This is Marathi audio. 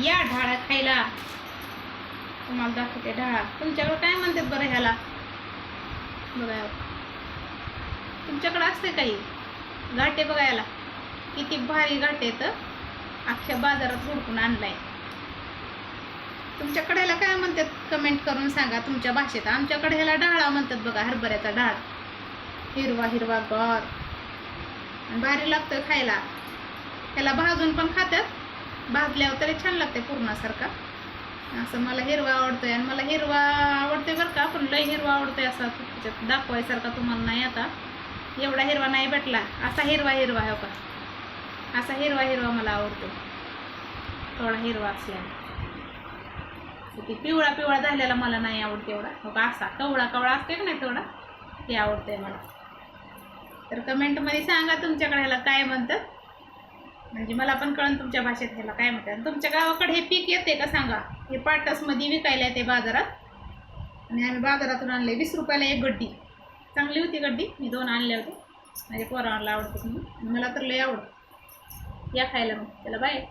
या ढाळा खायला. तुम्हाला दाखवते ढाळा. तुमच्याकडे काय म्हणतात बरं ह्याला? बघा तुमच्याकडे असते काही घाटे बघायला किती भारी घाटे येतं. अख्ख्या बाजारात हुडकून आणलाय. तुमच्याकडे ह्याला काय म्हणतात कमेंट करून सांगा तुमच्या भाषेत. आमच्याकडे ह्याला ढाळा म्हणतात बघा. हरभऱ्याचा ढाळ. हिरवा हिरवा गार आणि भारी लागतं खायला. ह्याला भाजून पण खातात. भाजल्यावर तरी छान लागते पूर्णासारखा. असं मला हिरवा आवडतोय आणि मला हिरवा आवडतोय बरं का. पण लय हिरवा आवडतोय असा त्याच्यात दाखवायसारखा तुम्हाला नाही. आता एवढा हिरवा नाही भेटला. असा हिरवा हिरवा हो का. असा हिरवा हिरवा मला आवडतो. थोडा हिरवा असल्याने. ते पिवळा पिवळा झालेला मला नाही आवडते एवढा हो का. असा कवळा कवळा असते का नाही थोडा ते आवडतंय मला. तर कमेंटमध्ये सांगा तुमच्याकडे ह्याला काय म्हणतात. म्हणजे मला पण कळन तुमच्या भाषेत ह्याला काय म्हणतात. तुमच्या गावाकडे हे पीक येते का सांगा. हे पाटसमध्ये विकायला येते बाजारात. आणि आम्ही बाजारातून आणले 20 रुपयाला एक गड्डी. चांगली होती गड्डी. मी 2 आणल्या होत्या. माझ्या पोराला आवडतं म्हणून. मला तर लय आवडतं. या खायला मग. त्याला बाय.